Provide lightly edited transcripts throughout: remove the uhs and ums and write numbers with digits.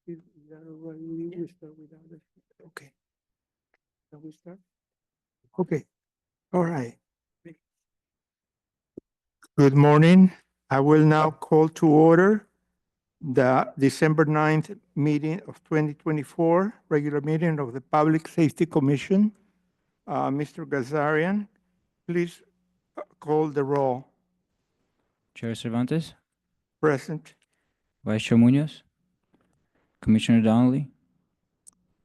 Is that all right? We need to start without it. Okay. Can we start? Okay, all right. Good morning. I will now call to order the December 9th meeting of 2024, regular meeting of the Public Safety Commission. Mr. Gazarian, please call the roll. Chair Cervantes, Present. Vice Chair Munoz, Commissioner Donnelly,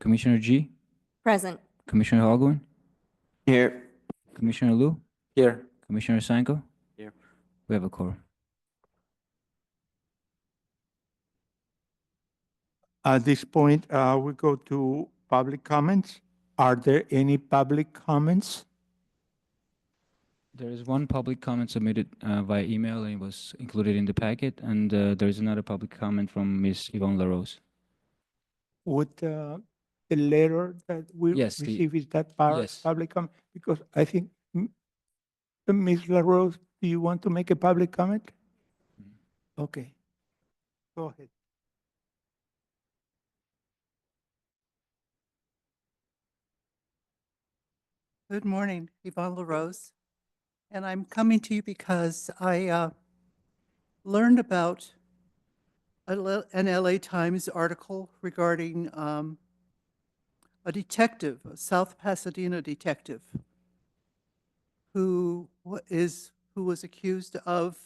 Commissioner G, Present. Commissioner Hogwin, Here. Commissioner Liu, Here. Commissioner Sanko. Here. We have a quorum. At this point, we go to public comments. Are there any public comments? There is one public comment submitted via email and it was included in the packet, and there is another public comment from Ms. Yvonne LaRose. Would the letter that we Yes, receive, is that yes. public comment? Because I think, Ms. LaRose, do you want to make a public comment? Okay. Go ahead. Good morning, Yvonne LaRose. And I'm coming to you because I learned about an LA Times article regarding a detective, a South Pasadena detective, who was accused of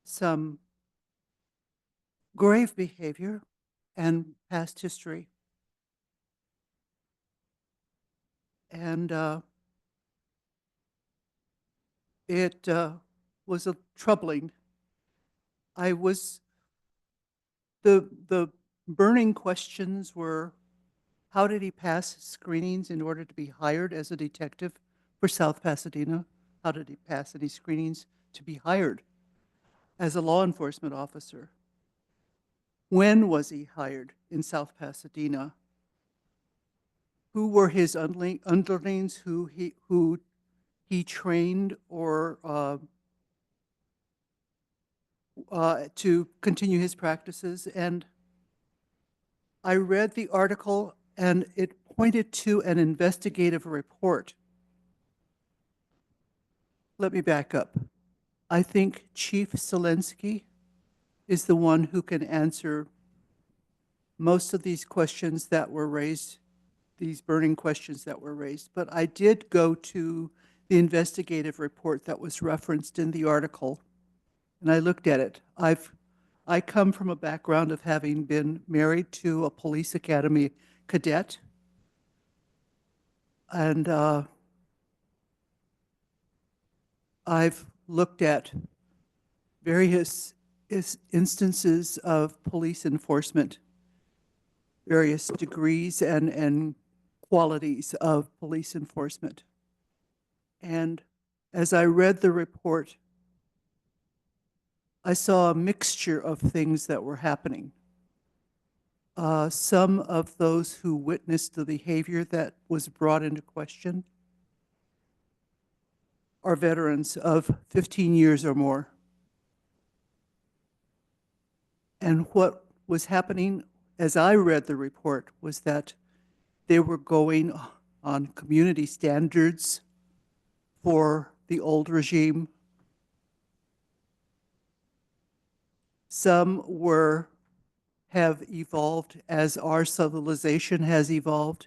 some grave behavior and past history. And it was troubling. The burning questions were, how did he pass screenings in order to be hired as a detective for South Pasadena? How did he pass any screenings to be hired as a law enforcement officer? When was he hired in South Pasadena? Who were his underlings who he trained or to continue his practices? And I read the article and it pointed to an investigative report. Let me back up. I think Chief Selensky is the one who can answer most of these questions that were raised, these burning questions that were raised. But I did go to the investigative report that was referenced in the article, and I looked at it. I come from a background of having been married to a police academy cadet, and I've looked at various instances of police enforcement, various degrees and qualities of police enforcement. And as I read the report, I saw a mixture of things that were happening. Some of those who witnessed the behavior that was brought into question are veterans of 15 years or more. And what was happening as I read the report was that they were going on community standards for the old regime. Some have evolved as our civilization has evolved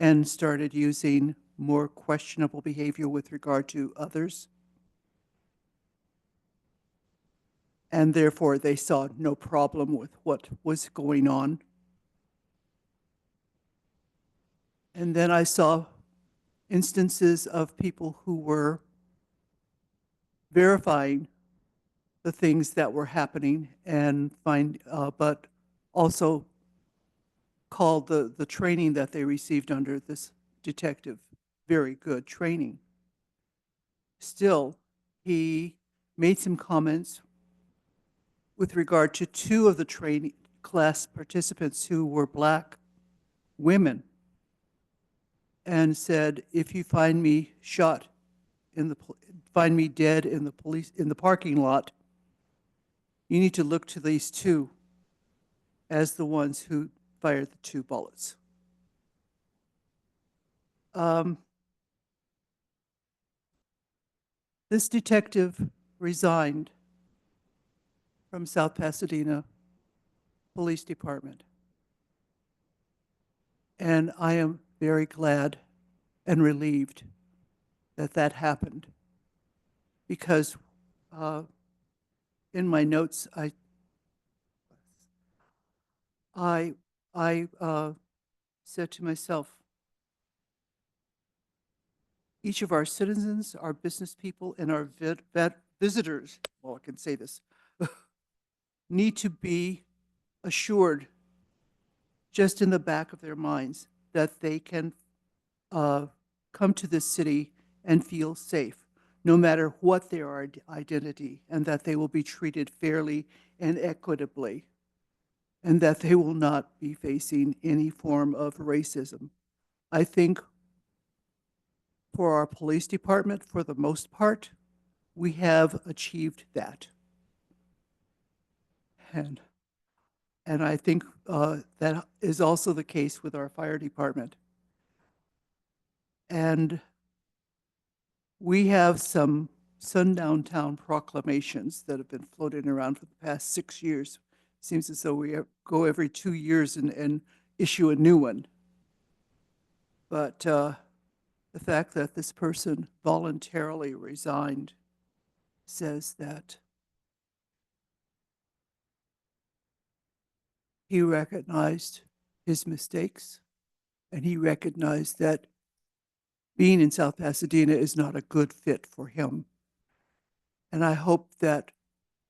and started using more questionable behavior with regard to others. And therefore, they saw no problem with what was going on. And then I saw instances of people who were verifying the things that were happening and but also called the training that they received under this detective very good training. Still, he made some comments with regard to two of the training class participants who were Black women, and said, if you find me shot find me dead in the parking lot, you need to look to these two as the ones who fired the 2 bullets. This detective resigned from South Pasadena Police Department. And I am very glad and relieved that that happened, because in my notes, I said to myself, each of our citizens, our business people, and our visitors, well, I can say this, need to be assured, just in the back of their minds, that they can come to this city and feel safe, no matter what their identity, and that they will be treated fairly and equitably, and that they will not be facing any form of racism. I think for our police department, for the most part, we have achieved that. And I think that is also the case with our fire department. And we have some sundown town proclamations that have been floating around for the past 6 years. Seems as though we go every 2 years and issue a new one. But the fact that this person voluntarily resigned says that he recognized his mistakes, and he recognized that being in South Pasadena is not a good fit for him. And I hope that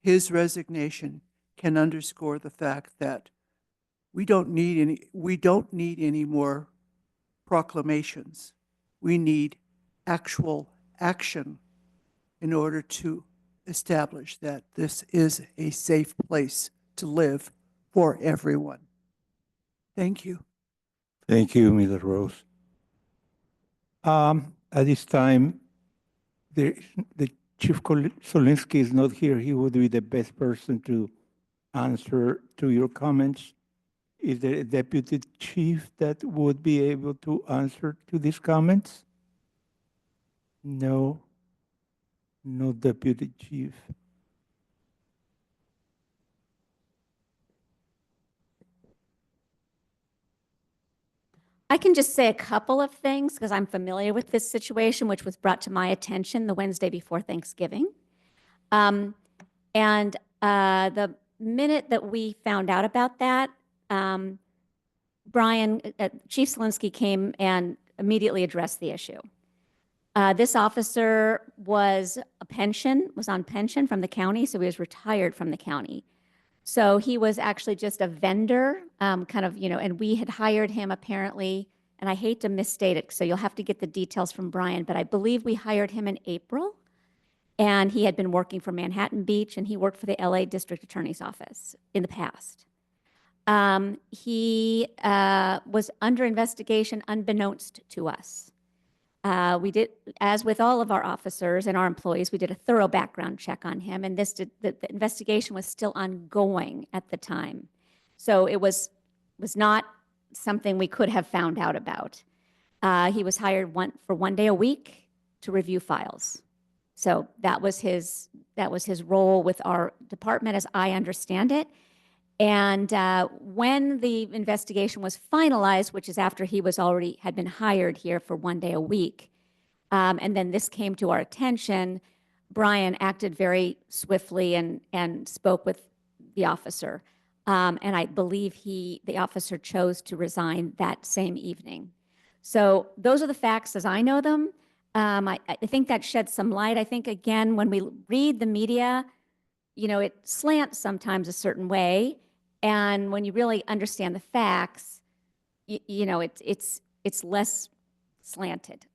his resignation can underscore the fact that we don't need any more proclamations. We need actual action in order to establish that this is a safe place to live for everyone. Thank you. Thank you, Ms. Rose. At this time, the Chief Solinsky is not here. He would be the best person to answer to your comments. Is there a deputy chief that would be able to answer to these comments? No, no deputy chief. I can just say a couple of things because I'm familiar with this situation, which was brought to my attention the Wednesday before Thanksgiving. And the minute that we found out about that, Brian, Chief Solinsky came and immediately addressed the issue. This officer was on pension from the county, so he was retired from the county. So he was actually just a vendor, and we had hired him apparently, and I hate to misstate it, so you'll have to get the details from Brian, but I believe we hired him in April, and he had been working for Manhattan Beach, and he worked for the LA District Attorney's Office in the past. He was under investigation unbeknownst to us. We did, as with all of our officers and our employees, we did a thorough background check on him, and the investigation was still ongoing at the time. So it was not something we could have found out about. He was hired for 1 day a week to review files. So that was his role with our department, as I understand it. And when the investigation was finalized, which is after he had been hired here for 1 day a week, and then this came to our attention, Brian acted very swiftly and spoke with the officer. And I believe the officer chose to resign that same evening. So those are the facts as I know them. I think that sheds some light. I think, again, when we read the media, it slants sometimes a certain way. And when you really understand the facts, it's less slanted.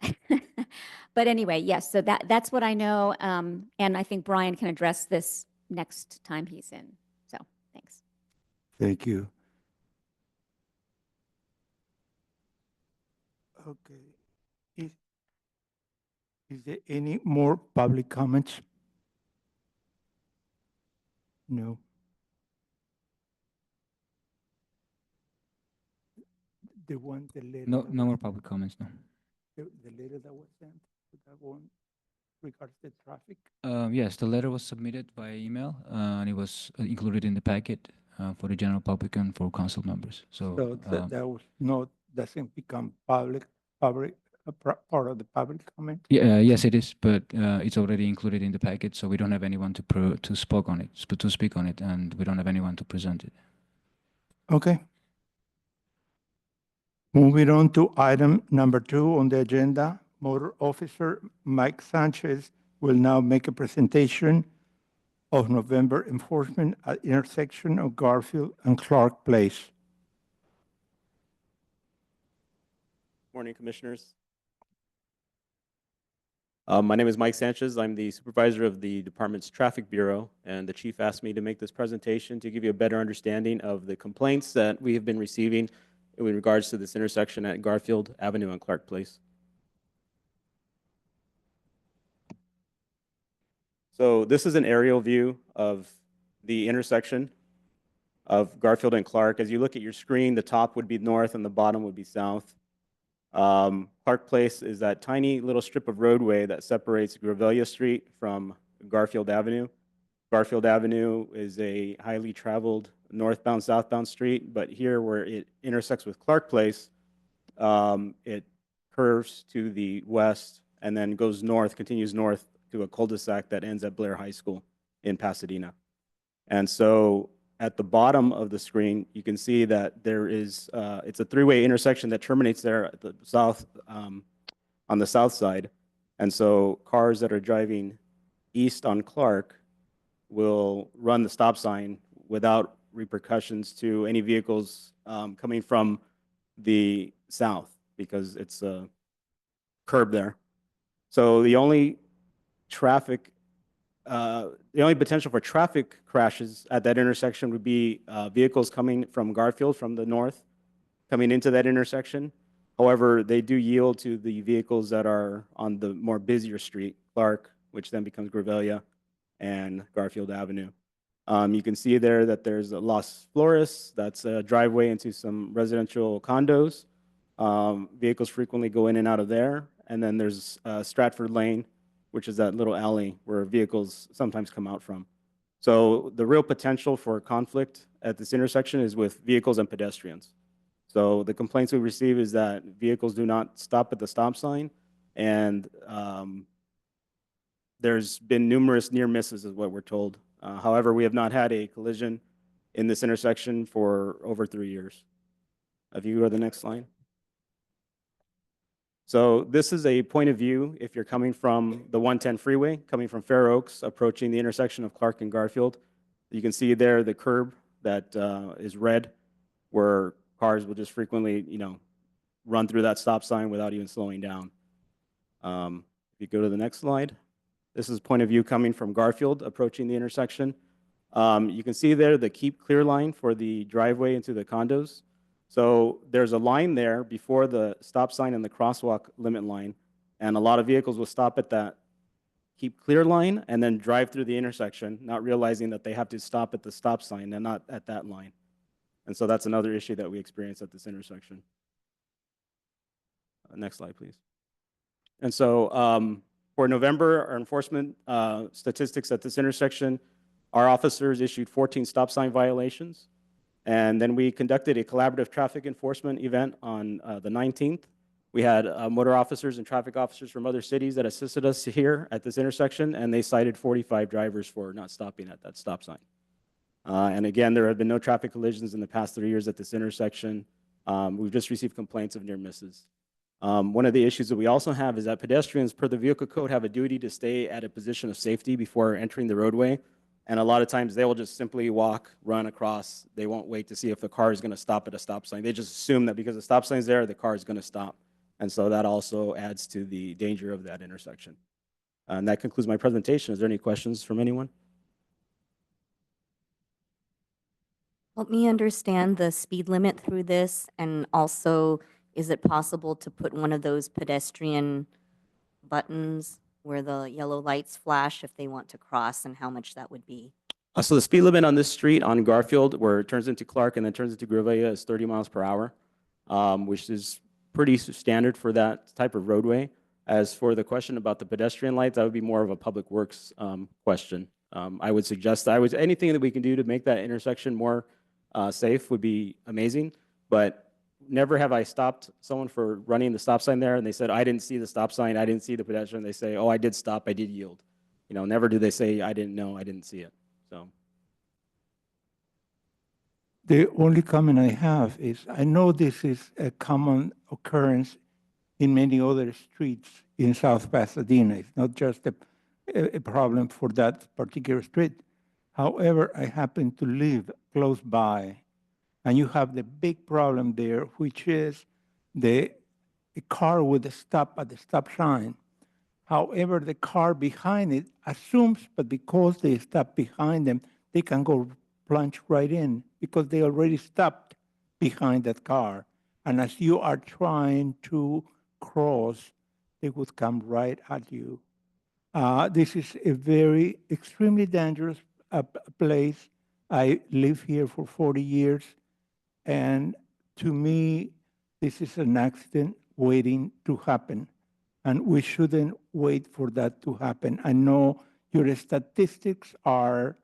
But anyway, yes, so that's what I know. And I think Brian can address this next time he's in. So thanks. Thank you. Okay. Is there any more public comments? No. The one, the letter. No, that no was- more public comments, no. The letter that was sent, that one regards the traffic. Yes, the letter was submitted via email, and it was included in the packet for the general public and for council members. So So, that was not, doesn't become public, part of the public comment. yeah, yes, it is, but it's already included in the packet, so we don't have anyone to speak on it, and we don't have anyone to present it. Okay. Moving on to item number 2 on the agenda, Motor Officer Mike Sanchez will now make a presentation of November enforcement at intersection of Garfield and Clark Place. Morning, Commissioners. My name is Mike Sanchez. I'm the supervisor of the department's Traffic Bureau, and the chief asked me to make this presentation to give you a better understanding of the complaints that we have been receiving in regards to this intersection at Garfield Avenue and Clark Place. So this is an aerial view of the intersection of Garfield and Clark. As you look at your screen, the top would be north and the bottom would be south. Clark Place is that tiny little strip of roadway that separates Grevilla Street from Garfield Avenue. Garfield Avenue is a highly traveled northbound, southbound street, but here where it intersects with Clark Place, it curves to the west and then goes north, continues north to a cul-de-sac that ends at Blair High School in Pasadena. And so at the bottom of the screen, you can see that there is, it's a three-way intersection that terminates there at the south, on the south side. And so cars that are driving east on Clark will run the stop sign without repercussions to any vehicles coming from the south because it's a curb there. So the only potential for traffic crashes at that intersection would be vehicles coming from Garfield from the north, coming into that intersection. However, they do yield to the vehicles that are on the more busier street, Clark, which then becomes Grevilla, and Garfield Avenue. You can see there that there's a Las Flores, that's a driveway into some residential condos. Vehicles frequently go in and out of there. And then there's Stratford Lane, which is that little alley where vehicles sometimes come out from. So the real potential for conflict at this intersection is with vehicles and pedestrians. So the complaints we receive is that vehicles do not stop at the stop sign, and there's been numerous near misses is what we're told. However, we have not had a collision in this intersection for over 3 years. If you go to the next slide. So this is a point of view if you're coming from the 110 freeway, coming from Fair Oaks, approaching the intersection of Clark and Garfield. You can see there the curb that is red, where cars will just frequently, run through that stop sign without even slowing down. If you go to the next slide, this is point of view coming from Garfield, approaching the intersection. You can see there the keep clear line for the driveway into the condos. So there's a line there before the stop sign and the crosswalk limit line, and a lot of vehicles will stop at that keep clear line and then drive through the intersection, not realizing that they have to stop at the stop sign and not at that line. And so that's another issue that we experience at this intersection. Next slide, please. And so for November, our enforcement statistics at this intersection, our officers issued 14 stop sign violations. And then we conducted a collaborative traffic enforcement event on the 19th. We had motor officers and traffic officers from other cities that assisted us here at this intersection, and they cited 45 drivers for not stopping at that stop sign. And again, there have been no traffic collisions in the past 3 years at this intersection. We've just received complaints of near misses. One of the issues that we also have is that pedestrians, per the vehicle code, have a duty to stay at a position of safety before entering the roadway. And a lot of times they will just simply walk, run across. They won't wait to see if the car is going to stop at a stop sign. They just assume that because the stop sign is there, the car is going to stop. And so that also adds to the danger of that intersection. And that concludes my presentation. Is there any questions from anyone? Help me understand the speed limit through this, and also, is it possible to put one of those pedestrian buttons where the yellow lights flash if they want to cross, and how much that would be? So the speed limit on this street on Garfield, where it turns into Clark and then turns into Grevilla, is 30 miles per hour. which is pretty standard for that type of roadway. As for the question about the pedestrian lights, that would be more of a public works question. I would suggest anything that we can do to make that intersection more safe would be amazing. But never have I stopped someone for running the stop sign there, and they said, I didn't see the stop sign, I didn't see the pedestrian. They say, oh, I did stop, I did yield. You know, never do they say, I didn't know, I didn't see it. So. The only comment I have is, I know this is a common occurrence in many other streets in South Pasadena. It's not just a problem for that particular street. However, I happen to live close by, and you have the big problem there, which is the car would stop at the stop sign. However, the car behind it assumes, but because they stop behind them, they can go plunge right in because they already stopped behind that car. And as you are trying to cross, they would come right at you. This is a very extremely dangerous place. I live here for 40 years, and to me, this is an accident waiting to happen, and we shouldn't wait for that to happen. I know your statistics are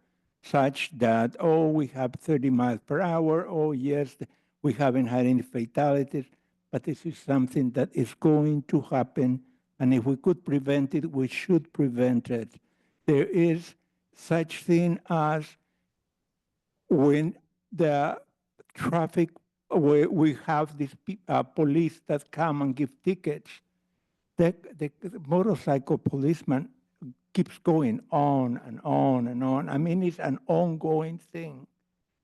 such that, oh, we have 30 miles per hour, oh, yes, we haven't had any fatalities, but this is something that is going to happen, and if we could prevent it, we should prevent it. There is such thing as when the traffic, we have these police that come and give tickets, the motorcycle policeman keeps going on and on and on. I mean, it's an ongoing thing.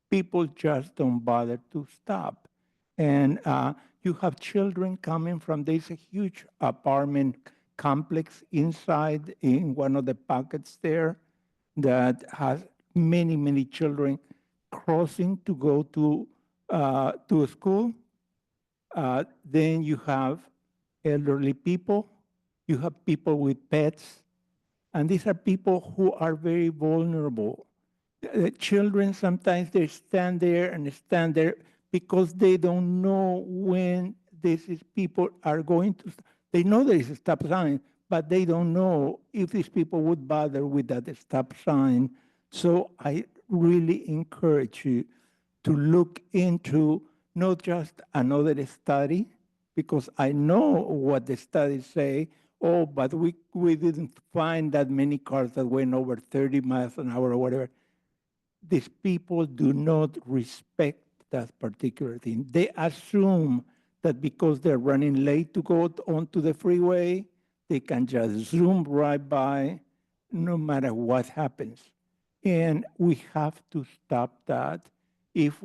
People just don't bother to stop. And you have children coming from, there's a huge apartment complex inside in one of the pockets there that has many, many children crossing to go to school. Then you have elderly people, you have people with pets, and these are people who are very vulnerable. The children, sometimes they stand there because they don't know when people are going to, they know there is a stop sign, but they don't know if these people would bother with that stop sign. So I really encourage you to look into not just another study, because I know what the studies say, oh, but we didn't find that many cars that went over 30 miles an hour or whatever. These people do not respect that particular thing. They assume that because they're running late to go onto the freeway, they can just zoom right by no matter what happens. And we have to stop that. If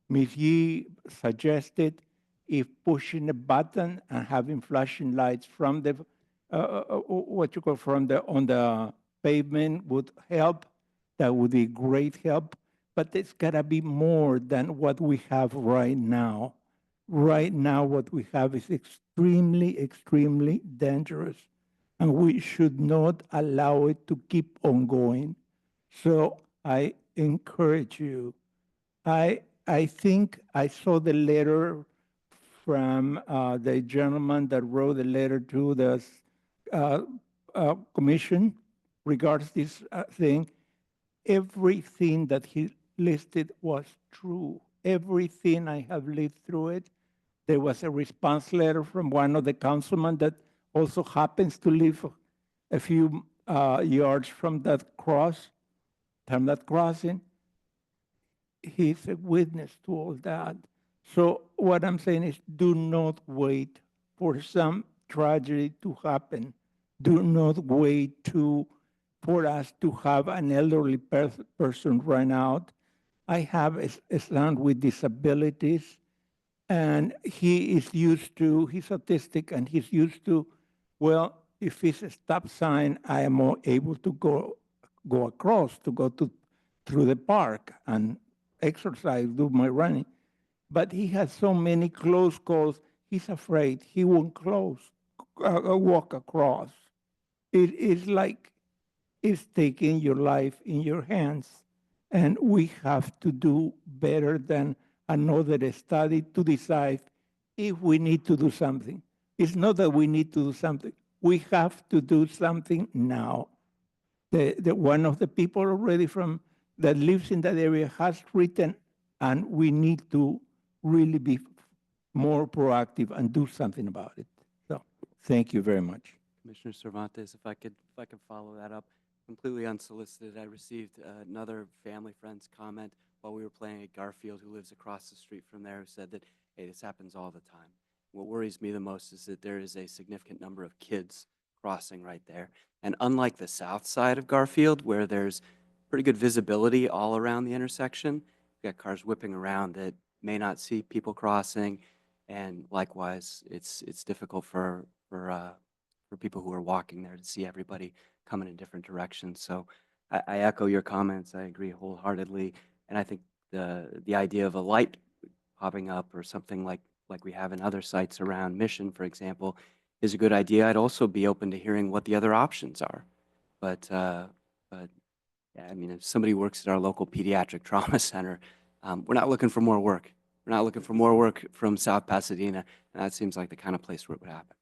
Ms. Yee suggested, if pushing a button and having flashing lights from the on the pavement would help, that would be great help. But it's gotta be more than what we have right now. Right now, what we have is extremely, extremely dangerous, and we should not allow it to keep on going. So I encourage you. I think I saw the letter from the gentleman that wrote the letter to the commission regards this thing. Everything that he listed was true. Everything, I have lived through it. There was a response letter from one of the councilmen that also happens to live a few yards from that crossing. He's a witness to all that. So what I'm saying is, do not wait for some tragedy to happen. Do not wait for us to have an elderly person run out. I have a son with disabilities, and he's autistic, and he's used to, well, if it's a stop sign, I am more able to go across, to go through the park and exercise, do my running. But he has so many close calls, he's afraid he won't walk across. It is like it's taking your life in your hands. And we have to do better than another study to decide if we need to do something. It's not that we need to do something. We have to do something now. One of the people already that lives in that area has written, and we need to really be more proactive and do something about it. So thank you very much. Commissioner Cervantes, if I could follow that up, completely unsolicited, I received another family friend's comment while we were playing at Garfield, who lives across the street from there, who said that, hey, this happens all the time. What worries me the most is that there is a significant number of kids crossing right there. And unlike the south side of Garfield, where there's pretty good visibility all around the intersection, you've got cars whipping around that may not see people crossing. And likewise, it's difficult for people who are walking there to see everybody coming in different directions. So I echo your comments. I agree wholeheartedly. And I think the idea of a light popping up or something like we have in other sites around Mission, for example, is a good idea. I'd also be open to hearing what the other options are. But yeah, I mean, if somebody works at our local pediatric trauma center, we're not looking for more work. We're not looking for more work from South Pasadena. And that seems like the kind of place where it would happen.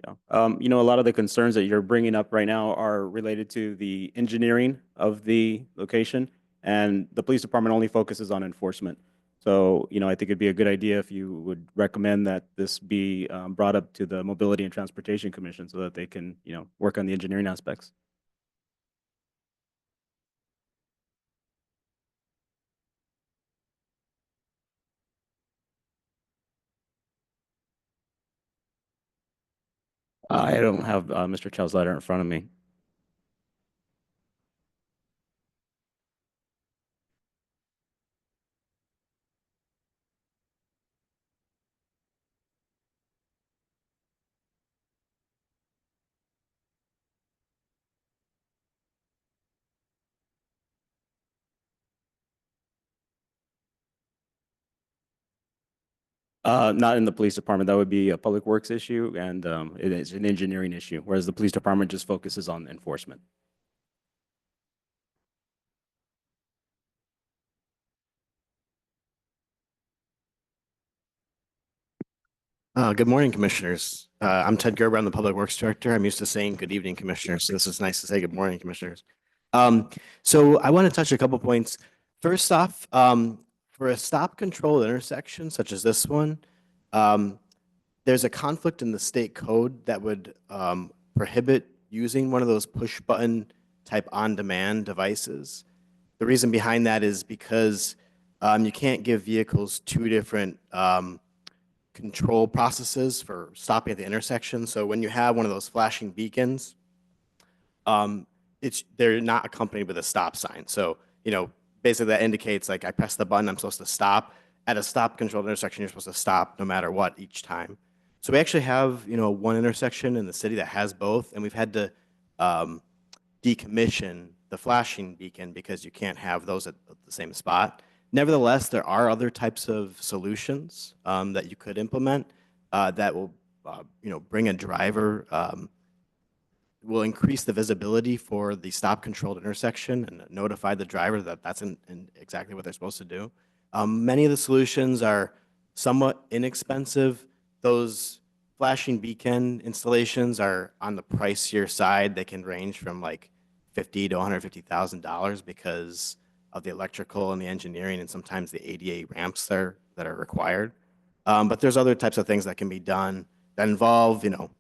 Yeah. You know, a lot of the concerns that you're bringing up right now are related to the engineering of the location, and the police department only focuses on enforcement. So, you know, I think it'd be a good idea if you would recommend that this be brought up to the Mobility and Transportation Commission so that they can, you know, work on the engineering aspects. I don't have Mr. Chow's letter in front of me. Not in the police department. That would be a public works issue, and it is an engineering issue, whereas the police department just focuses on enforcement. Good morning, Commissioners. I'm Ted Gerber. I'm the Public Works Director. I'm used to saying good evening, Commissioners. So this is nice to say good morning, Commissioners. So I want to touch a couple points. First off, for a stop control intersection such as this one, there's a conflict in the state code that would prohibit using one of those push button type on-demand devices. The reason behind that is because you can't give vehicles two different control processes for stopping at the intersection. So when you have one of those flashing beacons, they're not accompanied with a stop sign. So, you know, basically that indicates like I press the button, I'm supposed to stop. At a stop controlled intersection, you're supposed to stop no matter what each time. So we actually have, you know, one intersection in the city that has both, and we've had to decommission the flashing beacon because you can't have those at the same spot. Nevertheless, there are other types of solutions that you could implement that will, you know, bring a driver, will increase the visibility for the stop controlled intersection and notify the driver that that's in exactly what they're supposed to do. Many of the solutions are somewhat inexpensive. Those flashing beacon installations are on the pricier side. They can range from like $50,000 to $150,000 because of the electrical and the engineering and sometimes the ADA ramps there that are required. But there's other types of things that can be done that involve, you know,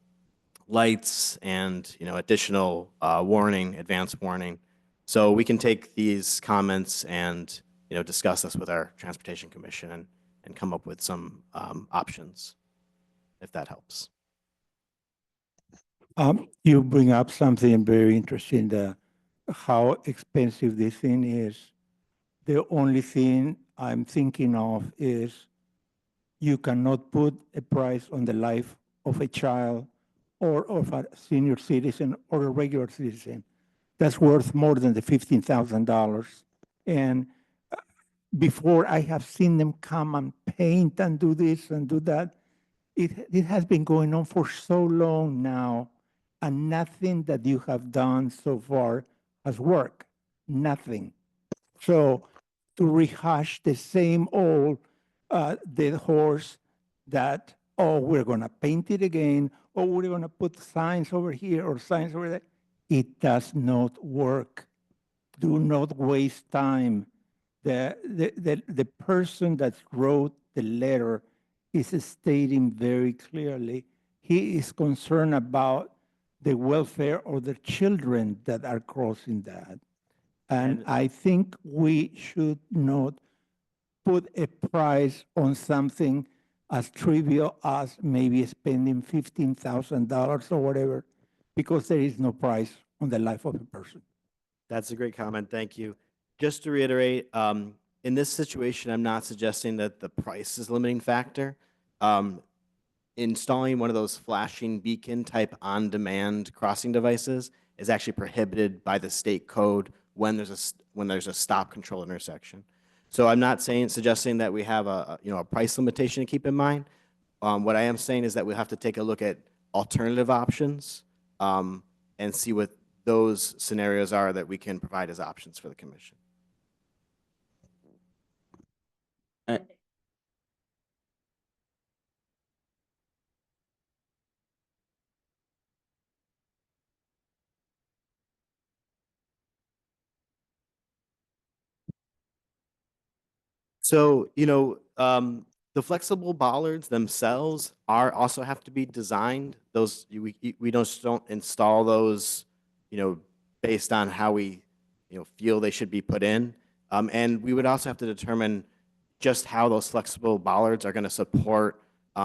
lights and, you know, additional warning, advanced warning. So we can take these comments and, you know, discuss this with our Transportation Commission and come up with some options, if that helps. You bring up something very interesting, how expensive this thing is. The only thing I'm thinking of is you cannot put a price on the life of a child or of a senior citizen or a regular citizen. That's worth more than the $15,000. And before I have seen them come and paint and do this and do that, it has been going on for so long now, and nothing that you have done so far has worked. Nothing. So to rehash the same old dead horse that, oh, we're going to paint it again, or we're going to put signs over here or signs over there. It does not work. Do not waste time. The person that wrote the letter is stating very clearly he is concerned about the welfare of the children that are crossing that. And I think we should not put a price on something as trivial as maybe spending $15,000 or whatever, because there is no price on the life of a person. That's a great comment. Thank you. Just to reiterate, in this situation, I'm not suggesting that the price is a limiting factor. Installing one of those flashing beacon type on-demand crossing devices is actually prohibited by the state code when there's a stop control intersection. So I'm not suggesting that we have a price limitation to keep in mind. What I am saying is that we'll have to take a look at alternative options and see what those scenarios are that we can provide as options for the commission. So, the flexible bollards themselves also have to be designed. We don't install those, based on how we, feel they should be put in. And we would also have to determine just how those flexible bollards are going to support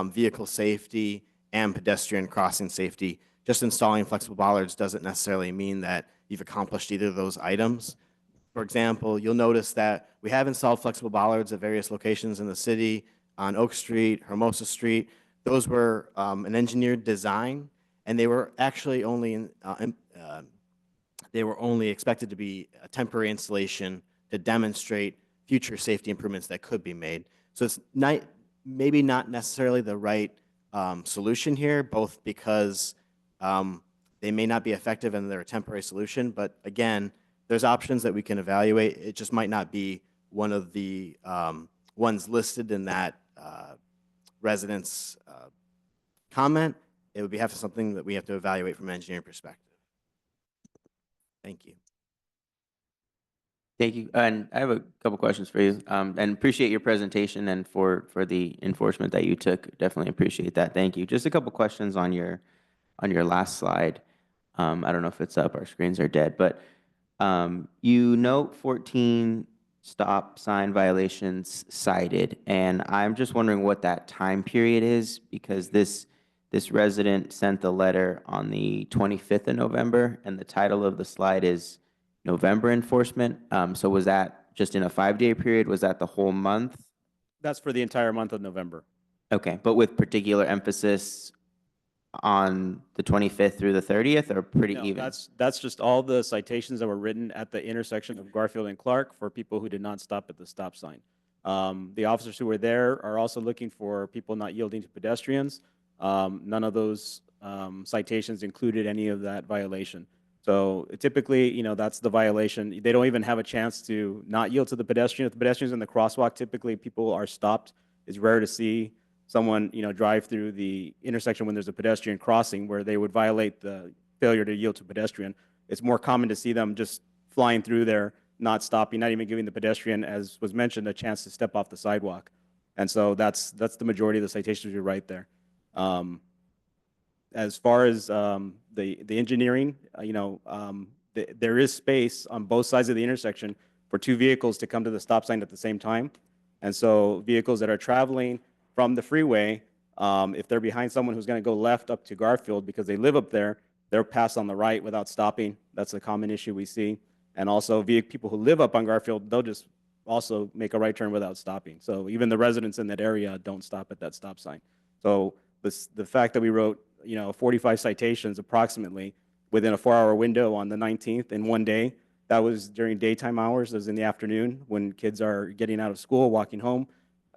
vehicle safety and pedestrian crossing safety. Just installing flexible bollards doesn't necessarily mean that you've accomplished either of those items. For example, you'll notice that we have installed flexible bollards at various locations in the city, on Oak Street, Hermosa Street. Those were an engineered design, and they were actually only expected to be a temporary installation to demonstrate future safety improvements that could be made. So it's maybe not necessarily the right solution here, both because they may not be effective and they're a temporary solution, but again, there's options that we can evaluate. It just might not be one of the ones listed in that resident's comment. It would be something that we have to evaluate from an engineering perspective. Thank you. Thank you. And I have a couple questions for you. And appreciate your presentation and for the enforcement that you took. Definitely appreciate that. Thank you. Just a couple questions on your last slide. I don't know if it's up. Our screens are dead, but you note 14 stop sign violations cited, and I'm just wondering what that time period is, because this resident sent the letter on the 25th of November, and the title of the slide is November enforcement. So was that just in a 5-day period? Was that the whole month? That's for the entire month of November. Okay, but with particular emphasis on the 25th through the 30th, or pretty No, even? that's just all the citations that were written at the intersection of Garfield and Clark for people who did not stop at the stop sign. The officers who were there are also looking for people not yielding to pedestrians. None of those citations included any of that violation. So typically, that's the violation. They don't even have a chance to not yield to the pedestrian. If the pedestrian's in the crosswalk, typically people are stopped. It's rare to see someone, drive through the intersection when there's a pedestrian crossing where they would violate the failure to yield to pedestrian. It's more common to see them just flying through there, not stopping, not even giving the pedestrian, as was mentioned, a chance to step off the sidewalk. And so that's the majority of the citations you're right there. As far as the engineering, there is space on both sides of the intersection for 2 vehicles to come to the stop sign at the same time. And so vehicles that are traveling from the freeway, if they're behind someone who's going to go left up to Garfield because they live up there, they're passed on the right without stopping. That's a common issue we see. And also people who live up on Garfield, they'll just also make a right turn without stopping. So even the residents in that area don't stop at that stop sign. So the fact that we wrote 45 citations approximately within a 4-hour window on the 19th in one day, that was during daytime hours, that was in the afternoon when kids are getting out of school, walking home.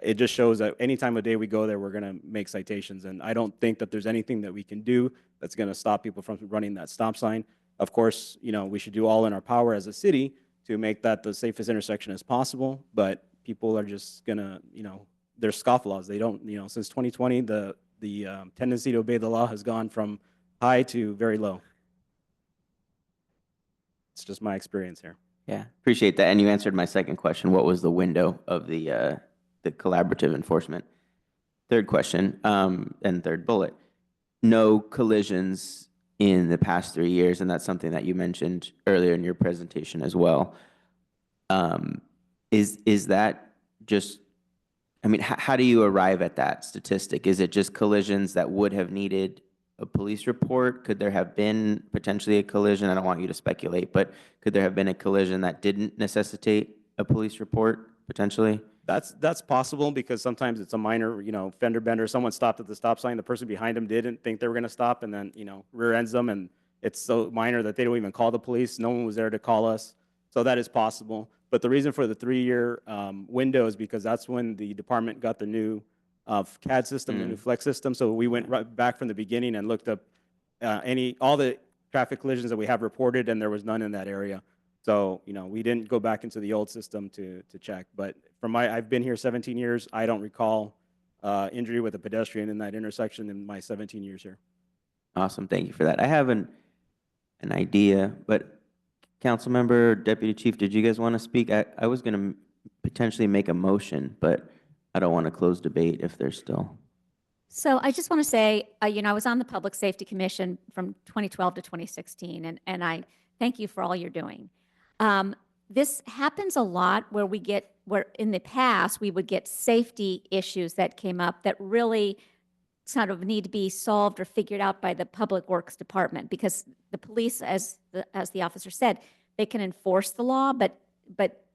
It just shows that any time of day we go there, we're going to make citations. And I don't think that there's anything that we can do that's going to stop people from running that stop sign. Of course, we should do all in our power as a city to make that the safest intersection as possible. But people are just going to, they're scofflaws. They don't, since 2020, the tendency to obey the law has gone from high to very low. It's just my experience here. Yeah, appreciate that. And you answered my second question. What was the window of the collaborative enforcement? Third question, and third bullet. No collisions in the past 3 years, and that's something that you mentioned earlier in your presentation as well. Is that just, I mean, how do you arrive at that statistic? Is it just collisions that would have needed a police report? Could there have been potentially a collision? I don't want you to speculate, but could there have been a collision that didn't necessitate a police report potentially? That's possible because sometimes it's a minor, fender bender. Someone stopped at the stop sign. The person behind them didn't think they were going to stop, and then, rear ends them, and it's so minor that they don't even call the police. No one was there to call us. So that is possible. But the reason for the 3-year window is because that's when the department got the new CAD system, the new Flex system. So we went right back from the beginning and looked up all the traffic collisions that we have reported, and there was none in that area. So, we didn't go back into the old system to check. But I've been here 17 years. I don't recall injury with a pedestrian in that intersection in my 17 years here. Awesome, thank you for that. I have an idea, but council member, deputy chief, did you guys want to speak? I was going to potentially make a motion, but I don't want to close debate if there's still. So I just want to say, I was on the Public Safety Commission from 2012 to 2016, and I thank you for all you're doing. This happens a lot where where in the past we would get safety issues that came up that really sort of need to be solved or figured out by the Public Works Department, because the police, as the officer said, they can enforce the law, but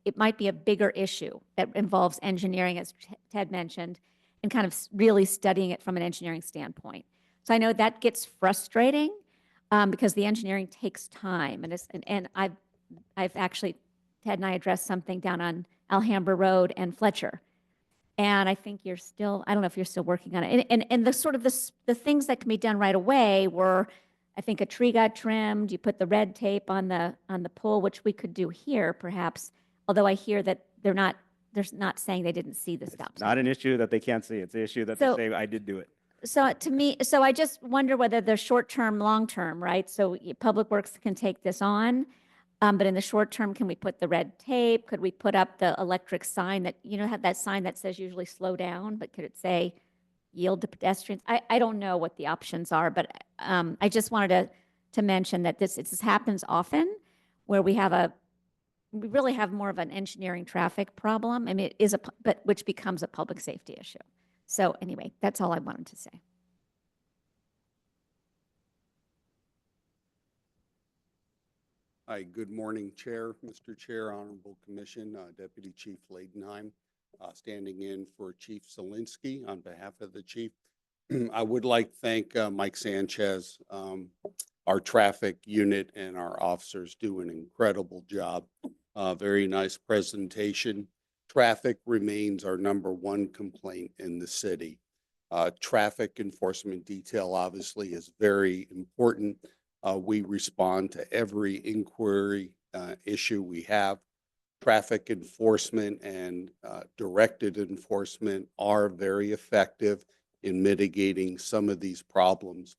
it might be a bigger issue that involves engineering, as Ted mentioned, and kind of really studying it from an engineering standpoint. So I know that gets frustrating because the engineering takes time, and I've actually, Ted and I addressed something down on Alhambra Road and Fletcher. And I think you're still, I don't know if you're still working on it. And the sort of the things that can be done right away were, I think a tree got trimmed, you put the red tape on the pole, which we could do here perhaps, although I hear that they're not saying they didn't see the stop sign. Not an issue that they can't see. It's an issue that So- they say, I did do it. So to me, so I just wonder whether they're short-term, long-term, right? So Public Works can take this on, but in the short term, can we put the red tape? Could we put up the electric sign that, have that sign that says usually slow down, but could it say yield to pedestrians? I don't know what the options are, but I just wanted to mention that this happens often where we really have more of an engineering traffic problem. I mean, it is but which becomes a public safety issue. So anyway, that's all I wanted to say. Hi, good morning, Chair, Mr. Chair, Honorable Commission, Deputy Chief Leidenheim, standing in for Chief Zielinski on behalf of the Chief. I would like to thank Mike Sanchez, our traffic unit, and our officers do an incredible job. Very nice presentation. Traffic remains our #1 complaint in the city. Traffic enforcement detail obviously is very important. We respond to every inquiry issue we have. Traffic enforcement and directed enforcement are very effective in mitigating some of these problems.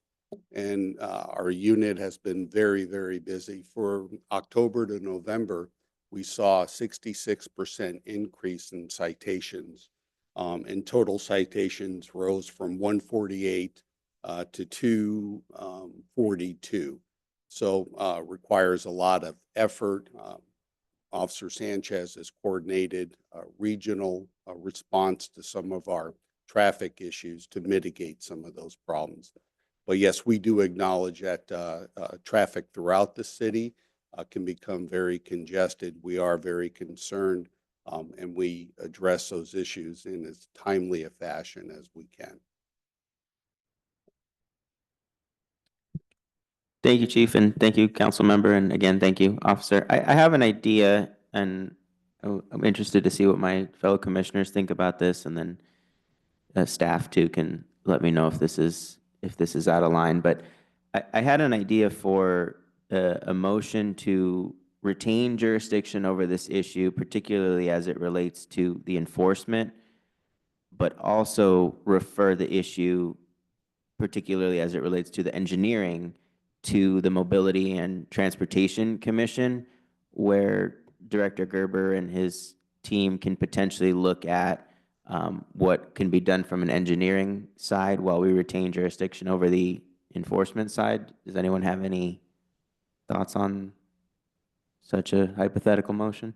And our unit has been very, very busy. For October to November, we saw a 66% increase in citations. And total citations rose from 148 to 242. So requires a lot of effort. Officer Sanchez has coordinated a regional response to some of our traffic issues to mitigate some of those problems. But yes, we do acknowledge that traffic throughout the city can become very congested. We are very concerned, and we address those issues in as timely a fashion as we can. Thank you, Chief, and thank you, council member, and again, thank you, officer. I have an idea, and I'm interested to see what my fellow commissioners think about this, and then staff too can let me know if this is out of line. But I had an idea for a motion to retain jurisdiction over this issue, particularly as it relates to the enforcement, but also refer the issue, particularly as it relates to the engineering, to the Mobility and Transportation Commission, where Director Gerber and his team can potentially look at what can be done from an engineering side while we retain jurisdiction over the enforcement side. Does anyone have any thoughts on such a hypothetical motion?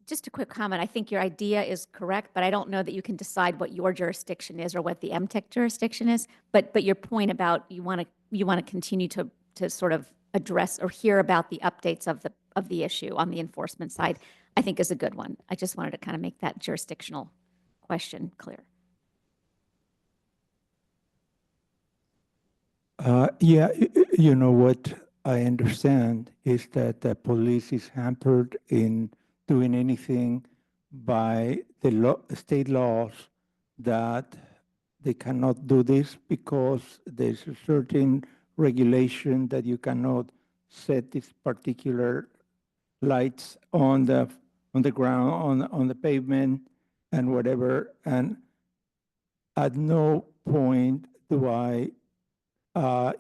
Just a quick comment. I think your idea is correct, but I don't know that you can decide what your jurisdiction is or what the MTech jurisdiction is. But your point about you want to continue to sort of address or hear about the updates of the issue on the enforcement side, I think is a good one. I just wanted to kind of make that jurisdictional question clear. Yeah, you know what I understand is that the police is hampered in doing anything by the state laws that they cannot do this because there's a certain regulation that you cannot set these particular lights on the ground, on the pavement and whatever. And at no point do I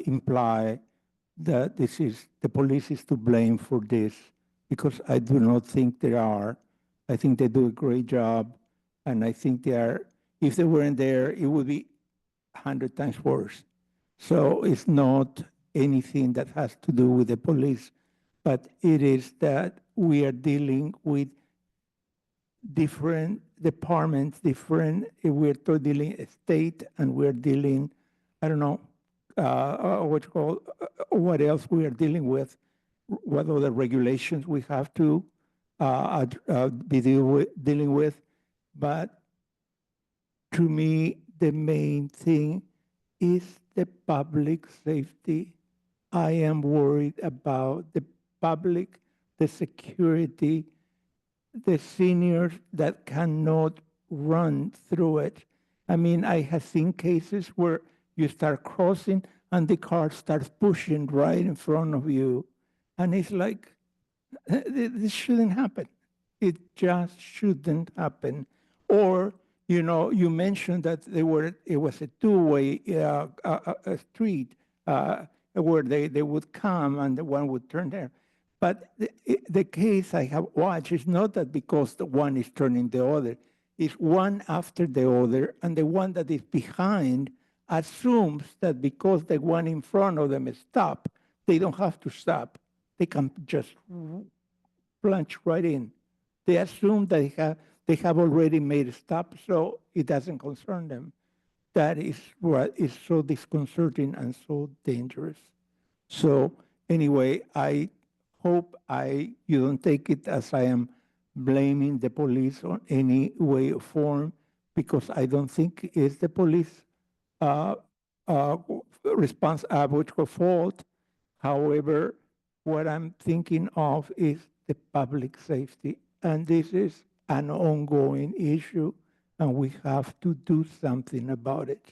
imply that this is the police is to blame for this, because I do not think they are. I think they do a great job, and I think they are. If they weren't there, it would be 100 times worse. So it's not anything that has to do with the police, but it is that we are dealing with different departments, we're dealing state, and we're dealing, I don't know, what else we are dealing with, what other regulations we have to be dealing with. But to me, the main thing is the public safety. I am worried about the public, the security, the seniors that cannot run through it. I mean, I have seen cases where you start crossing and the car starts pushing right in front of you. And it's like, this shouldn't happen. It just shouldn't happen. Or, you know, you mentioned that it was a two-way street where they would come and the one would turn there. But the case I have watched is not that because the one is turning the other. It's one after the other, and the one that is behind assumes that because the one in front of them stopped, they don't have to stop. They can just plunge right in. They assume that they have already made a stop, so it doesn't concern them. That is what is so disconcerting and so dangerous. So anyway, I hope you don't take it as I am blaming the police on any way or form, because I don't think it's the police fault. However, what I'm thinking of is the public safety, and this is an ongoing issue, and we have to do something about it.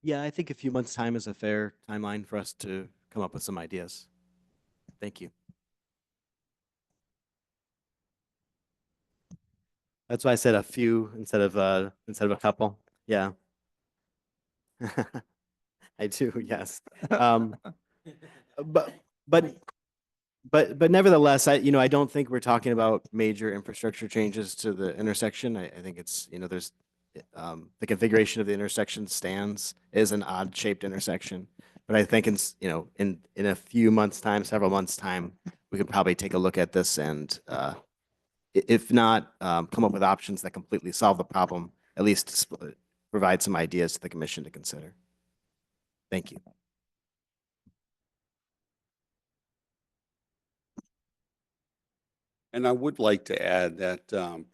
Yeah, I think a few months' time is a fair timeline for us to come up with some ideas. Thank you. That's why I said a few instead of a couple. Yeah. I do, yes. But nevertheless, I don't think we're talking about major infrastructure changes to the intersection. I think it's, there's the configuration of the intersection is an odd shaped intersection. But I think in a few months' time, several months' time, we could probably take a look at this and if not come up with options that completely solve the problem, at least provide some ideas to the commission to consider. Thank you. And I would like to add that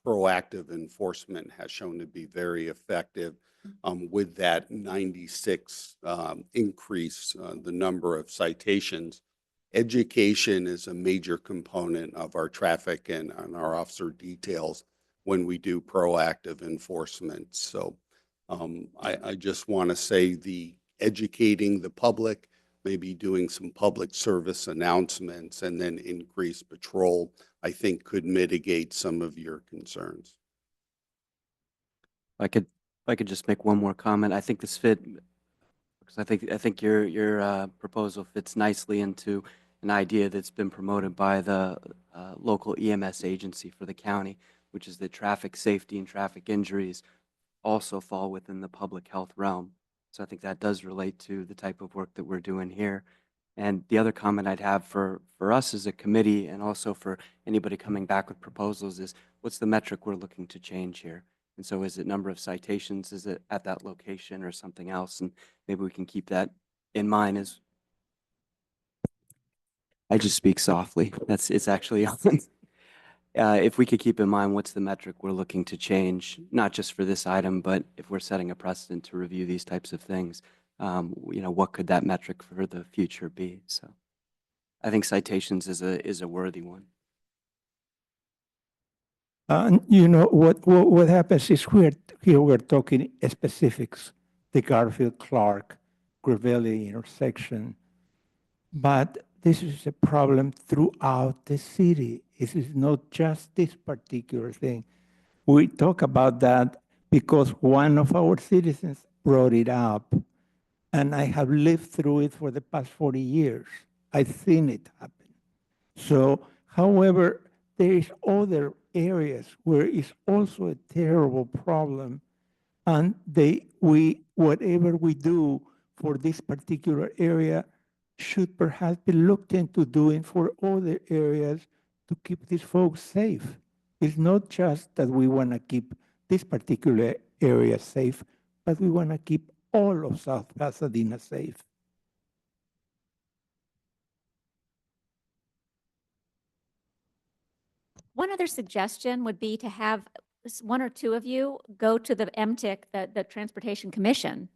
proactive enforcement has shown to be very effective with that 96 increase, the number of citations. Education is a major component of our traffic and our officer details when we do proactive enforcement. So I just want to say the educating the public, maybe doing some public service announcements and then increase patrol, I think could mitigate some of your concerns. If I could just make one more comment. I think because I think your proposal fits nicely into an idea that's been promoted by the local EMS agency for the county, which is that traffic safety and traffic injuries also fall within the public health realm. So I think that does relate to the type of work that we're doing here. And the other comment I'd have for us as a committee and also for anybody coming back with proposals is, what's the metric we're looking to change here? And so is it number of citations? Is it at that location or something else? And maybe we can keep that in mind as I just speak softly. It's actually on. If we could keep in mind what's the metric we're looking to change, not just for this item, but if we're setting a precedent to review these types of things, what could that metric for the future be? So I think citations is a worthy one. You know, what happens is here we're talking specifics, the Garfield Clark, Gravelli intersection. But this is a problem throughout the city. It is not just this particular thing. We talk about that because one of our citizens brought it up, and I have lived through it for the past 40 years. I've seen it happen. So, however, there is other areas where it's also a terrible problem, and whatever we do for this particular area should perhaps be looked into doing for other areas to keep these folks safe. It's not just that we want to keep this particular area safe, but we want to keep all of South Pasadena safe. One other suggestion would be to have one or two of you go to the MTIC, the Transportation Commission,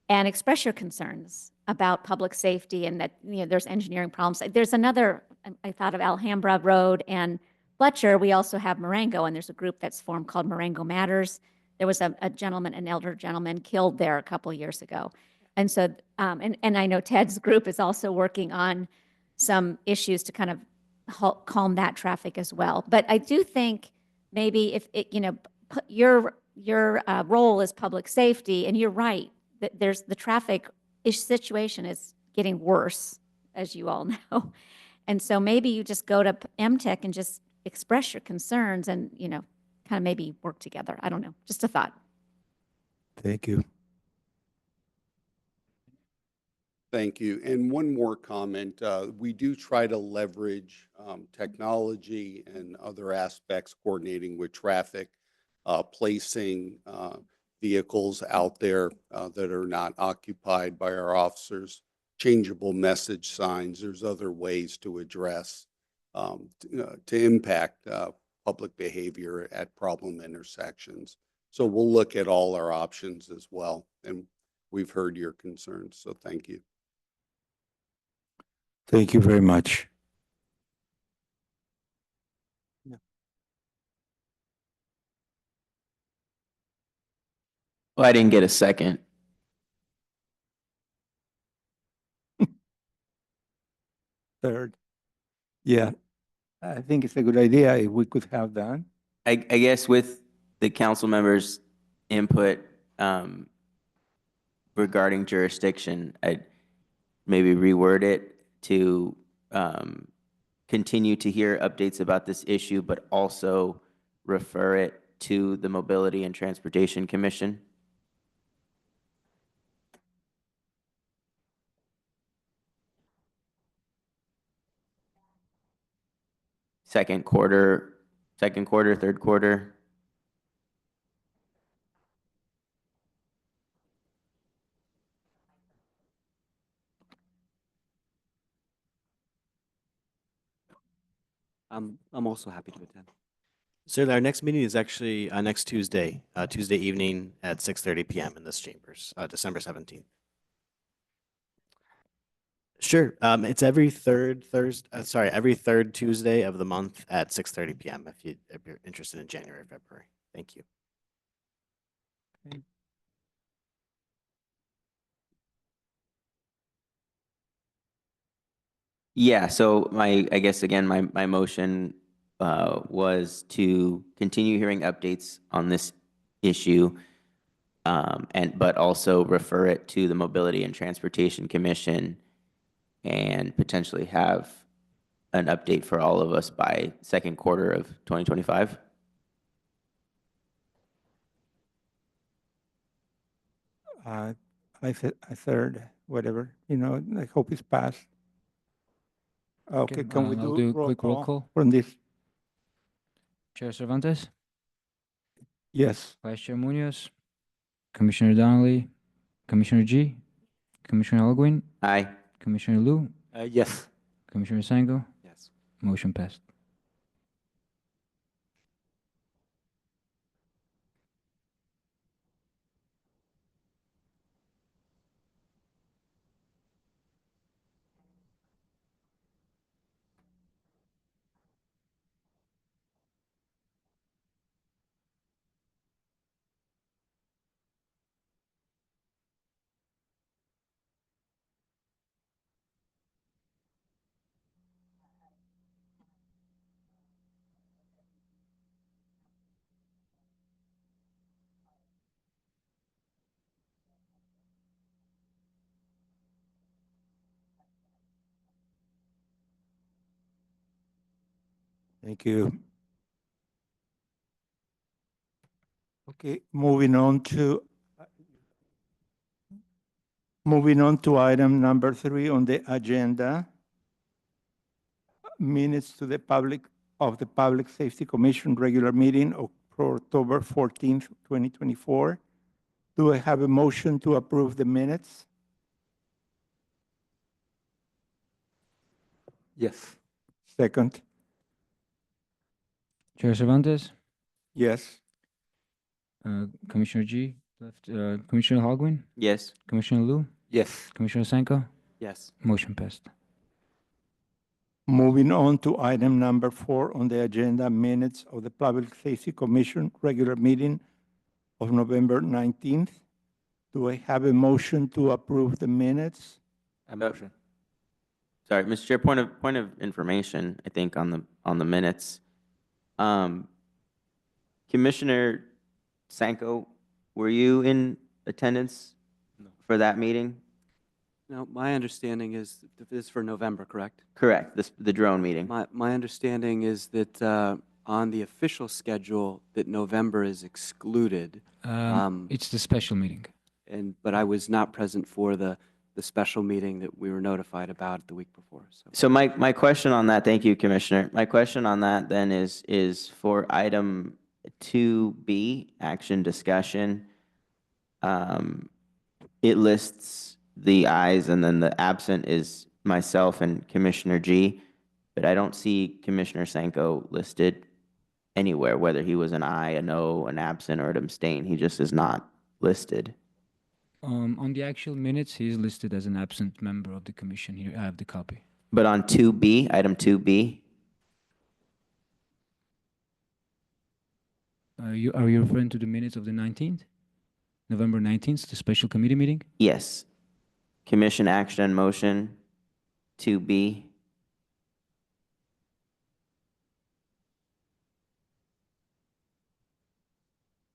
and express your concerns about public safety and that there's engineering problems. There's another, I thought of Alhambra Road and Fletcher. We also have Marengo, and there's a group that's formed called Marengo Matters. There was a gentleman, an elder gentleman, killed there a couple of years ago. And so, and I know Ted's group is also working on some issues to kind of calm that traffic as well. But I do think maybe if it, your role is public safety, and you're right, that there's the traffic situation is getting worse, as you all know. And so maybe you just go to MTech and just express your concerns and, kind of maybe work together. I don't know, just a thought. Thank you. Thank you. And one more comment. We do try to leverage technology and other aspects, coordinating with traffic, placing vehicles out there that are not occupied by our officers, changeable message signs. There's other ways to address, to impact public behavior at problem intersections. So we'll look at all our options as well. And we've heard your concerns. So thank you. Thank you very much. Well, I didn't get a second. Third. Yeah, I think it's a good idea if we could have that. I guess with the council members' input regarding jurisdiction, I'd maybe reword it to continue to hear updates about this issue, but also refer it to the Mobility and Transportation Commission. Second quarter, third quarter. I'm also happy to attend. So our next meeting is actually next Tuesday, Tuesday evening at 6:30 p.m. in this chambers, December 17th. Sure. It's every third every third Tuesday of the month at 6:30 p.m. If you're interested in January, February. Thank you. Yeah, so I guess again, my motion was to continue hearing updates on this issue, but also refer it to the Mobility and Transportation Commission and potentially have an update for all of us by second quarter of 2025. I third, whatever, I hope it's passed. Okay, can we I'll do do a roll quick roll call call. from this? Chair Cervantes, Yes. Vice Chair Munoz, Commissioner Donnelly, Commissioner G, Commissioner Alguin, Aye. Commissioner Liu, Yes. Commissioner Sango, Yes. motion passed. Thank you. Okay, moving on to item number 3 on the agenda. Minutes to the Public Safety Commission regular meeting of October 14th, 2024. Do I have a motion to approve the minutes? Yes. Second, Chair Cervantes, yes. Commissioner G, left, Commissioner Alguin, Yes. Commissioner Liu, Yes. Commissioner Sanko, Yes. motion passed. Moving on to item number 4 on the agenda, minutes of the Public Safety Commission regular meeting of November 19th. Do I have a motion to approve the minutes? A motion. Sorry, Mr. Chair, point of information, I think on the minutes. Commissioner Sanko, were you in attendance for that meeting? Now, my understanding is that this is for November, correct? Correct, the drone meeting. My understanding is that on the official schedule, that November is excluded. It's the special meeting. But I was not present for the special meeting that we were notified about the week before. So my question on that, thank you, Commissioner. My question on that then is for item 2B, action discussion. It lists the ayes and then the absent is myself and Commissioner G, but I don't see Commissioner Sanko listed anywhere, whether he was an aye, a no, an absent, or an abstain. He just is not listed. On the actual minutes, he is listed as an absent member of the commission. Here, I have the copy. But on 2B, item 2B, Are you referring to the minutes of the 19th? November 19th, the special committee meeting? yes. Commission action and motion, 2B.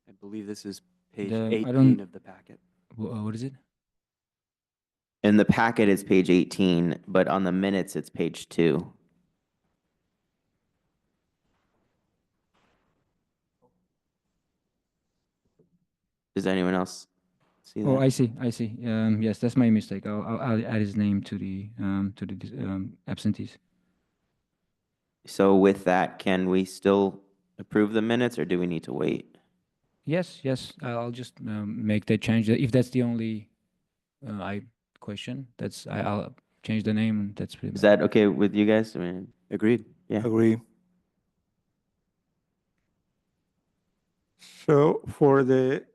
I believe this is page I 18 don't- of the packet. What is it? In the packet, it's page 18, but on the minutes, it's page 2. Does anyone else see that? Oh, I see. Yes, that's my mistake. I'll add his name to the absentees. So with that, can we still approve the minutes, or do we need to wait? Yes, I'll just make that change. If that's the only question, I'll change the name. And that's pretty Is much. that okay with you guys? I mean, Agreed. yeah. Agree. So for the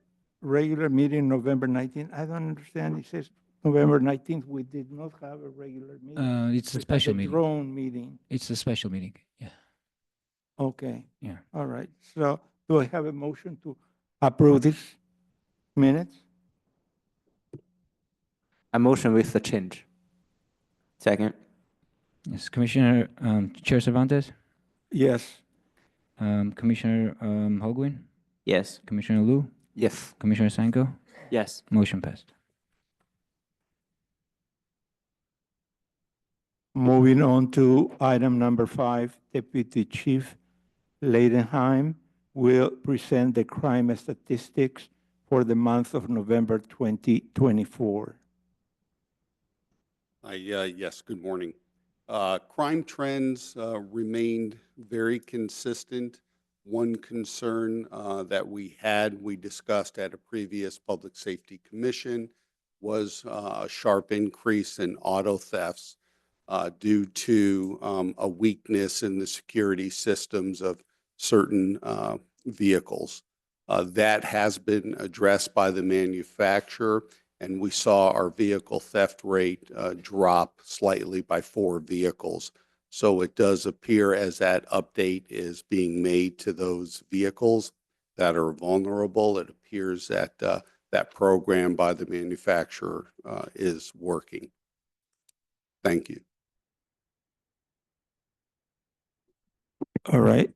regular meeting, November 19th, I don't understand. It says November 19th, we did not have a regular meeting. It's a We had special the meeting. drone meeting. It's a special meeting. Yeah. Okay, Yeah. all right. So do I have a motion to approve this minutes? I motion with the change. Second. Yes, Commissioner, Chair Cervantes, Yes. Commissioner Holguin, Yes. Commissioner Liu, Yes. Commissioner Sanko, Yes. motion passed. Moving on to item number 5, Deputy Chief Leidenheim will present the crime statistics for the month of November 2024. Yes, good morning. Crime trends remained very consistent. One concern that we discussed at a previous Public Safety Commission was a sharp increase in auto thefts due to a weakness in the security systems of certain vehicles. That has been addressed by the manufacturer, and we saw our vehicle theft rate drop slightly by 4 vehicles. So it does appear as that update is being made to those vehicles that are vulnerable, it appears that that program by the manufacturer is working. Thank you. All right.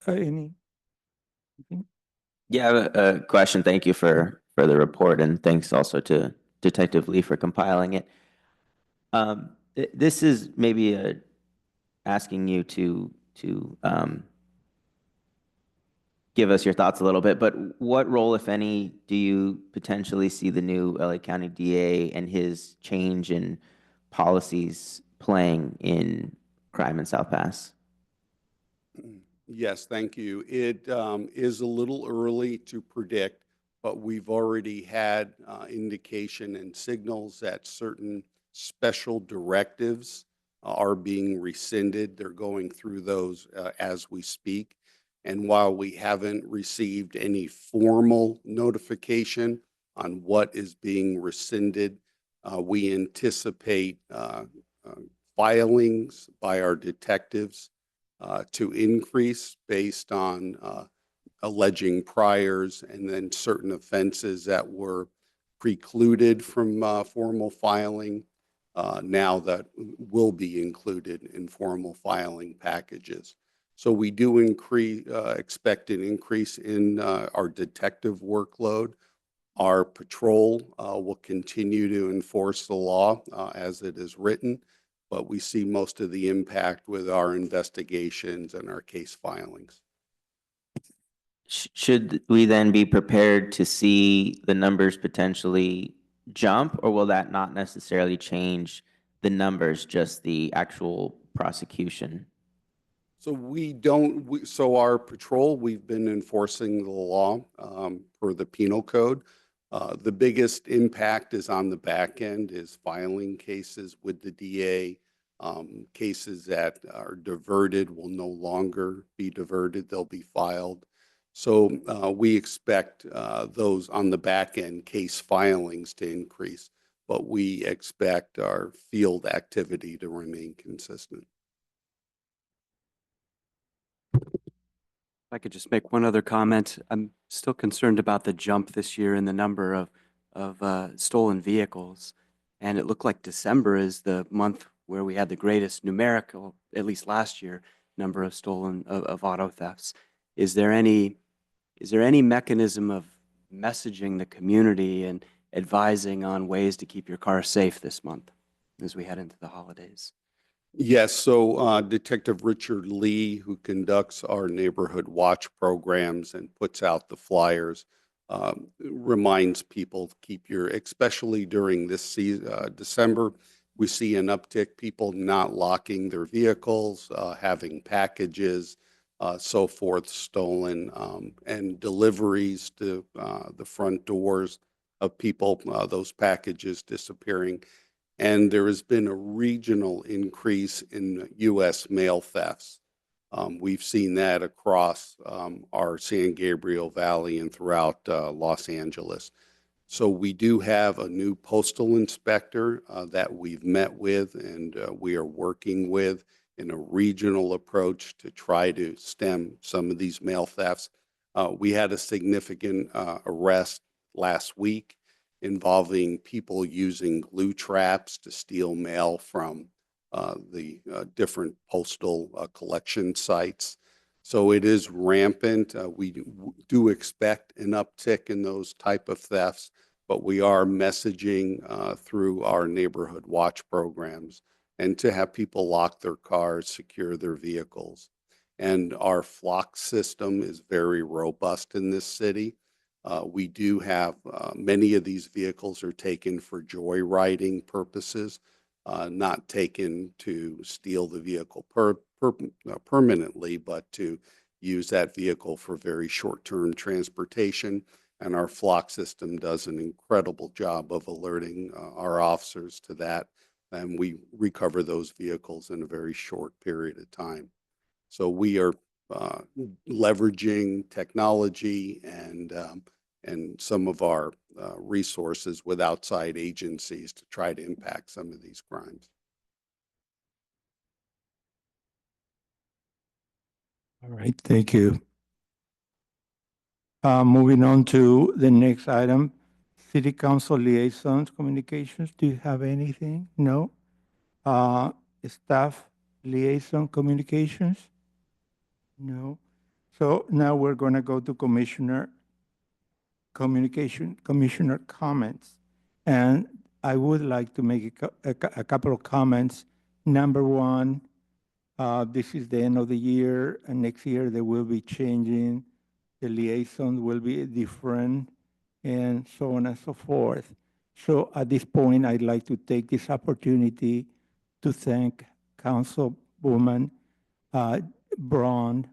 Any? Yeah, I have a question. Thank you for the report, and thanks also to Detective Lee for compiling it. This is maybe asking you to give us your thoughts a little bit, but what role, if any, do you potentially see the new LA County DA and his change in policies playing in crime in South Pass? Yes, thank you. It is a little early to predict, but we've already had indication and signals that certain special directives are being rescinded. They're going through those as we speak. And while we haven't received any formal notification on what is being rescinded, we anticipate filings by our detectives to increase based on alleging priors and then certain offenses that were precluded from formal filing now that will be included in formal filing packages. So we do expect an increase in our detective workload. Our patrol will continue to enforce the law as it is written, but we see most of the impact with our investigations and our case filings. Should we then be prepared to see the numbers potentially jump, or will that not necessarily change the numbers, just the actual prosecution? So so our patrol, we've been enforcing the law per the penal code. The biggest impact is on the back end, is filing cases with the DA. Cases that are diverted will no longer be diverted, they'll be filed. So we expect those on the back end case filings to increase, but we expect our field activity to remain consistent. If I could just make one other comment. I'm still concerned about the jump this year in the number of stolen vehicles. And it looked like December is the month where we had the greatest numerical, at least last year, number of stolen of auto thefts. Is there any mechanism of messaging the community and advising on ways to keep your car safe this month as we head into the holidays? Yes, so Detective Richard Lee, who conducts our neighborhood watch programs and puts out the flyers, reminds people to keep especially during this season, December, we see an uptick, people not locking their vehicles, having packages, so forth, stolen, and deliveries to the front doors of people, those packages disappearing. And there has been a regional increase in U.S. mail thefts. We've seen that across our San Gabriel Valley and throughout Los Angeles. So we do have a new postal inspector that we've met with and we are working with in a regional approach to try to stem some of these mail thefts. We had a significant arrest last week involving people using glue traps to steal mail from the different postal collection sites. So it is rampant. We do expect an uptick in those type of thefts, but we are messaging through our neighborhood watch programs and to have people lock their cars, secure their vehicles. And our flock system is very robust in this city. We do have many of these vehicles are taken for joyriding purposes, not taken to steal the vehicle permanently, but to use that vehicle for very short-term transportation. And our flock system does an incredible job of alerting our officers to that. And we recover those vehicles in a very short period of time. So we are leveraging technology and some of our resources with outside agencies to try to impact some of these crimes. All right, thank you. Moving on to the next item, City Council Liaisons Communications. Do you have anything? No? Staff Liaison Communications? No. So now we're going to go to Commissioner comments. And I would like to make a couple of comments. Number one, this is the end of the year, and next year they will be changing. The liaison will be different, and so on and so forth. So at this point, I'd like to take this opportunity to thank Councilwoman Braun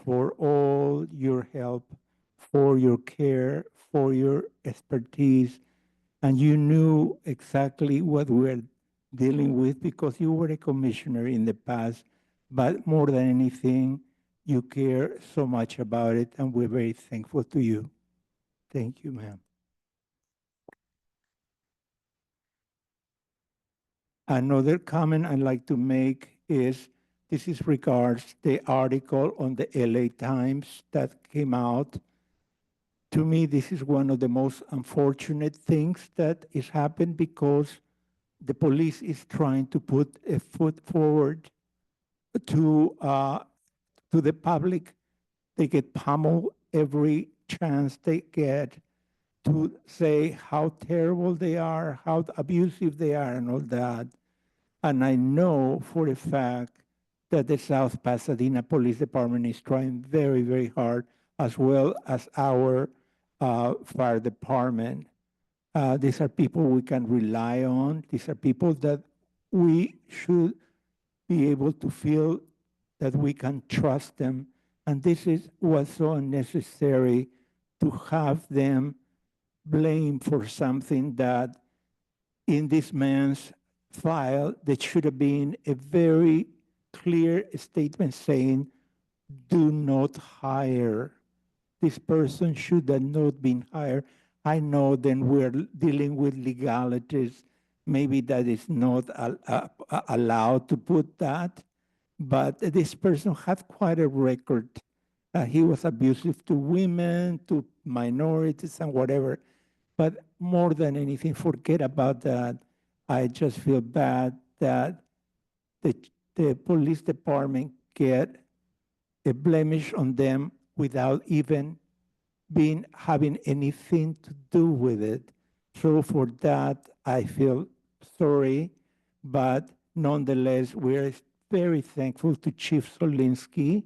for all your help, for your care, for your expertise. And you knew exactly what we're dealing with because you were a commissioner in the past. But more than anything, you care so much about it, and we're very thankful to you. Thank you, ma'am. Another comment I'd like to make is this is regards the article on the LA Times that came out. To me, this is one of the most unfortunate things that has happened because the police is trying to put a foot forward to the public. They get pummeled every chance they get to say how terrible they are, how abusive they are, and all that. And I know for a fact that the South Pasadena Police Department is trying very, very hard, as well as our fire department. These are people we can rely on. These are people that we should be able to feel that we can trust them. And this is what's so unnecessary to have them blamed for something that in this man's file, there should have been a very clear statement saying, do not hire. This person should have not been hired. I know then we're dealing with legalities. Maybe that is not allowed to put that, but this person had quite a record. He was abusive to women, to minorities, and whatever. But more than anything, forget about that. I just feel bad that the police department get a blemish on them without even having anything to do with it. So for that, I feel sorry, but nonetheless, we're very thankful to Chief Solinsky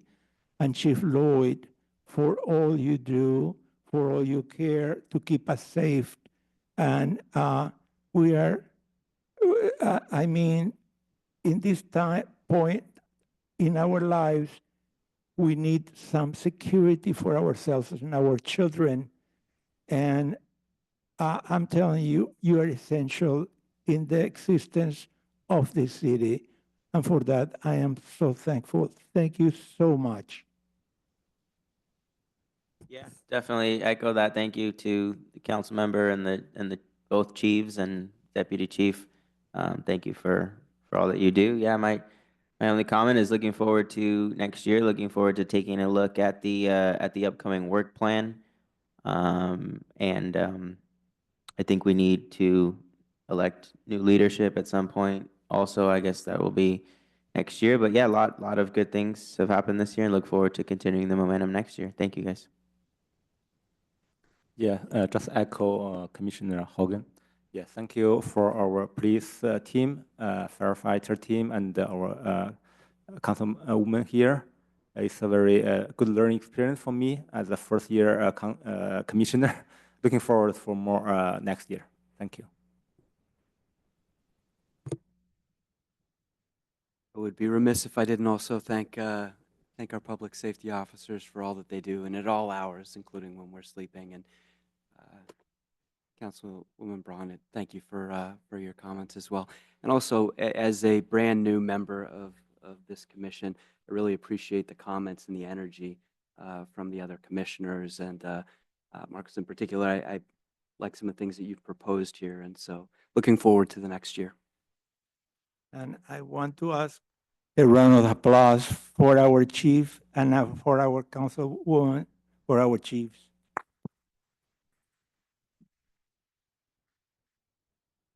and Chief Lloyd for all you do, for all you care to keep us safe. And we are, I mean, in this point in our lives, we need some security for ourselves and our children. And I'm telling you, you are essential in the existence of the city. And for that, I am so thankful. Thank you so much. Yeah, definitely echo that. Thank you to the council member and the both chiefs and deputy chief. Thank you for all that you do. Yeah, my only comment is looking forward to next year. Looking forward to taking a look at the upcoming work plan. I think we need to elect new leadership at some point. Also, I guess that will be next year. But yeah, lot of good things have happened this year, and look forward to continuing the momentum next year. Thank you, guys. Yeah, just echo Commissioner Hogan. Yeah, thank you for our police team, firefighter team, and our councilwoman here. It's a very good learning experience for me as a first-year commissioner. Looking forward for more next year. Thank you. I would be remiss if I didn't also thank our public safety officers for all that they do, and at all hours, including when we're sleeping. And Councilwoman Braun, thank you for your comments as well. And also, as a brand new member of this commission, I really appreciate the comments and the energy from the other commissioners, and Marcus in particular. I like some of the things that you've proposed here, and so looking forward to the next year. And I want to ask a round of applause for our chief and for our councilwoman, for our chiefs.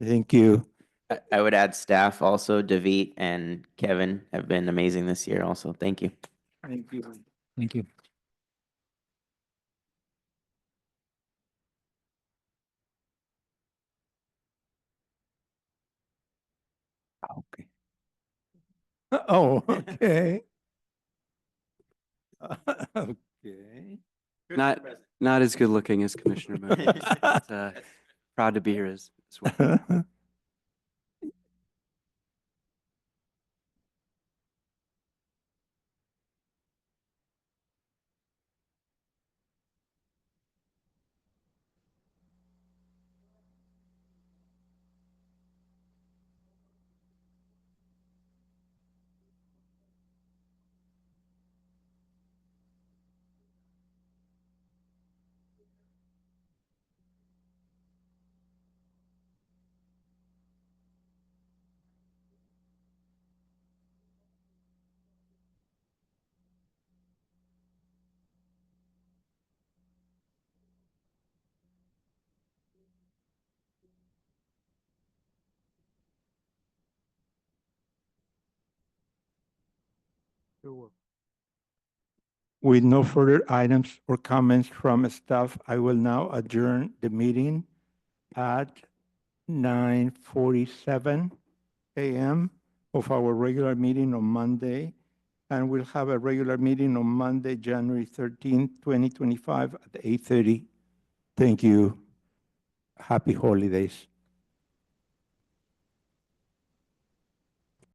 Thank you. I would add staff also. David and Kevin have been amazing this year also. Thank you. Thank you. Thank you. Okay. Oh, okay. Okay. Not as good looking as Commissioner Moon. But, proud to be here as well. With no further items or comments from staff, I will now adjourn the meeting at 9:47 a.m. of our regular meeting on Monday. And we'll have a regular meeting on Monday, January 13th, 2025 at 8:30. Thank you. Happy holidays.